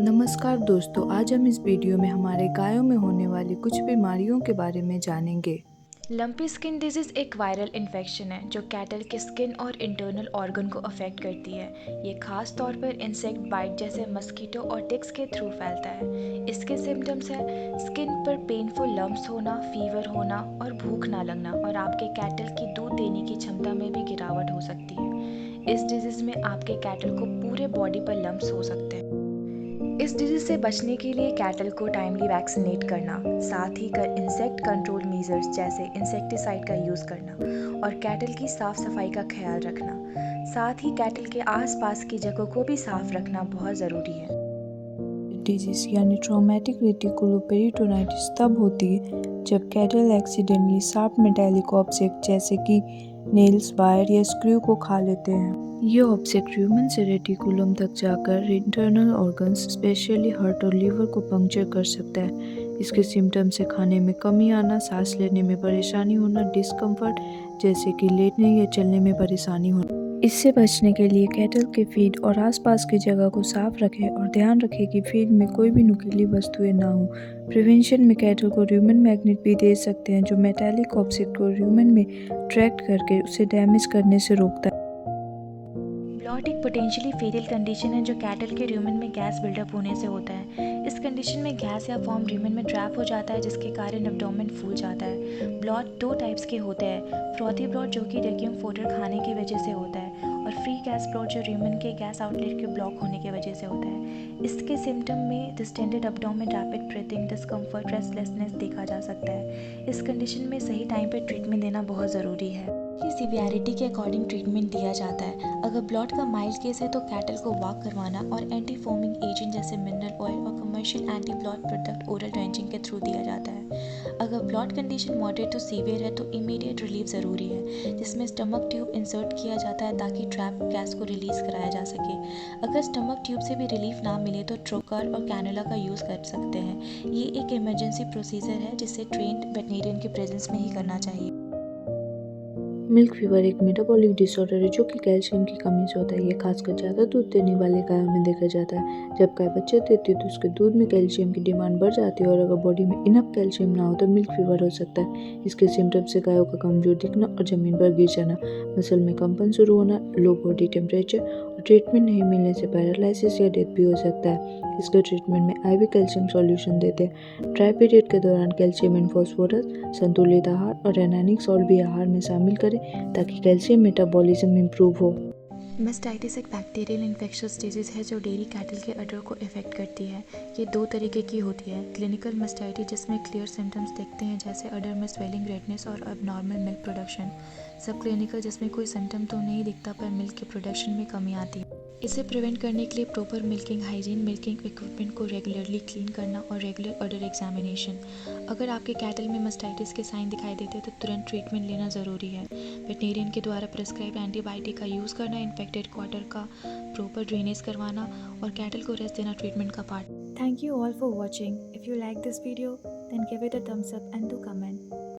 नमस्कार दोस्तों, आज हम इस वीडियो में हमारे गायों में होने वाली कुछ बीमारियों के बारे में जानेंगे। लंपी स्किन डिजीज़ एक वायरल इन्फेक्शन है जो कैटल के स्किन और इंटरनल ऑर्गन को अफेक्ट करती है। ये खास तौर पर इंसेक्ट बाइट जैसे मस्कीटो और टिक्स के थ्रू फैलता है। इसके सिम्टम्स हैं स्किन पर पेनफुल लम्प्स होना, फीवर होना और भूख ना लगना, और आपके कैटल की दूध देने की क्षमता में भी गिरावट हो सकती है। इस डिजीज़ में आपके कैटल को पूरे बॉडी पर लम्प्स हो सकते हैं। इस डिजीज से बचने के लिए कैटल को टाइमली वैक्सीनेट करना, साथ ही इंसेक्ट कंट्रोल मेजर्स जैसे इंसेक्टिसाइड का यूज़ करना और कैटल की साफ सफाई का ख्याल रखना। साथ ही कैटल के आसपास की जगह को भी साफ रखना बहुत ज़रूरी है। डिजीज यानी ट्रॉमेटिक रेटिकुलोपेरिटोनाइटिस तब होती है जब cattle accidentally sharp metallic object जैसे कि नेल्स, वायर या स्क्रू को खा लेते हैं। ये ऑब्जेक्ट ह्यूमन से रेटिकुलम तक जाकर इंटरनल ऑर्गन्स स्पेशली हार्ट और लीवर को पंक्चर कर सकता है। इसके सिम्टम्स से खाने में कमी आना, सांस लेने में परेशानी होना, डिस्कम्फर्ट जैसे कि लेटने या चलने में परेशानी होना। इससे बचने के लिए कैटल के फीड और आसपास की जगह को साफ रखें और ध्यान रखें कि फीड में कोई भी नुकीली वस्तुएं ना हो। प्रिवेंशन में कैटल को र्यूमन मैग्नेट भी दे सकते हैं जो मेटालिक ऑब्जेक्ट को र्यूमन में ट्रैक्ट करके उसे डैमेज करने से रोकता है। ब्लॉट एक पोटेंशियली फेटल कंडीशन है जो कैटल के र्यूमन में गैस बिल्डअप होने से होता है। इस कंडीशन में गैस या फॉर्म र्यूमन में ट्रैप हो जाता है जिसके कारण एब्डोमेन फूल जाता है। ब्लॉट दो टाइप्स के होते हैं, फ्रॉथी ब्लॉट जो कि रेक्यूम फोडर खाने की वजह से होता है, और फ्री गैस ब्लॉट जो र्यूमन के गैस आउटलेट के ब्लॉक होने की वजह से होता है। इसके सिम्टम में distended abdomen, rapid breathing, discomfort, restlessness देखा जा सकता है। इस कंडीशन में सही टाइम पर ट्रीटमेंट देना बहुत ज़रूरी है। की सीवियरिटी के अकॉर्डिंग ट्रीटमेंट दिया जाता है। अगर ब्लॉट का माइल्ड केस है तो कैटल को वॉक करवाना और एंटी फोमिंग एजेंट जैसे मिनरल ऑयल और commercial anti bloat product oral drenching के थ्रू दिया जाता है। अगर bloat condition moderate to severe है तो इमीडिएट रिलीफ ज़रूरी है, जिसमें स्टमक ट्यूब इंसर्ट किया जाता है ताकि ट्रैप गैस को रिलीज़ कराया जा सके। अगर स्टमक ट्यूब से भी रिलीफ ना मिले तो ट्रोकर और कैनुला का यूज़ कर सकते हैं। ये एक इमरजेंसी प्रोसीजर है जिसे ट्रेंड वेटनेरियन के प्रेजेंस में ही करना चाहिए। मिल्क फीवर एक मेटाबॉलिक डिसऑर्डर है जो कि कैल्शियम की कमी से होता है। ये खासकर ज़्यादा दूध देने वाले गायों में देखा जाता है। जब गाय बच्चे देती है तो उसके दूध में कैल्शियम की डिमांड बढ़ जाती है और अगर बॉडी में इनफ कैल्शियम ना हो तो मिल्क फीवर हो सकता है। इसके सिम्टम्स से गायों का कमजोर दिखना और ज़मीन पर गिर जाना, मसल में कंपन शुरू होना, लो बॉडी टेम्परेचर और ट्रीटमेंट नहीं मिलने से पैरालिसिस या डेथ भी हो सकता है। इसके ट्रीटमेंट में IV कैल्शियम सॉल्यूशन देते हैं। ड्राई पीरियड के दौरान कैल्शियम एंड फॉस्फोरस, संतुलित आहार और रेनानिक सॉल्ट भी आहार में शामिल करें ताकि कैल्शियम मेटाबॉलिज्म इम्प्रूव हो। मस्टाइटिस एक बैक्टीरियल इन्फेक्शियस डिजीज़ है जो डेयरी कैटल के अडर को इफेक्ट करती है। ये दो तरीके की होती है, क्लिनिकल मस्टाइटिस जिसमें क्लियर सिम्टम्स दिखते हैं जैसे अडर में स्वेलिंग, रेडनेस और अबनॉर्मल मिल्क प्रोडक्शन। सब क्लिनिकल जिसमें कोई सिम्टम तो नहीं दिखता पर मिल्क के प्रोडक्शन में कमी आती है। इसे प्रिवेंट करने के लिए proper milking hygiene, milking equipment को रेगुलरली क्लीन करना और रेगुलर अडर एग्जामिनेशन। अगर आपके कैटल में मस्टाइटिस के साइन दिखाई देते हैं तो तुरंत ट्रीटमेंट लेना ज़रूरी है। वेटनेरियन के द्वारा प्रिस्क्राइब एंटीबायोटिक का यूज़ करना, इन्फेक्टेड क्वार्टर का प्रॉपर ड्रेनेज करवाना और कैटल को रेस्ट देना ट्रीटमेंट का part. Thank you all for watching. If you like this video, then give it a thumbs up and do comment.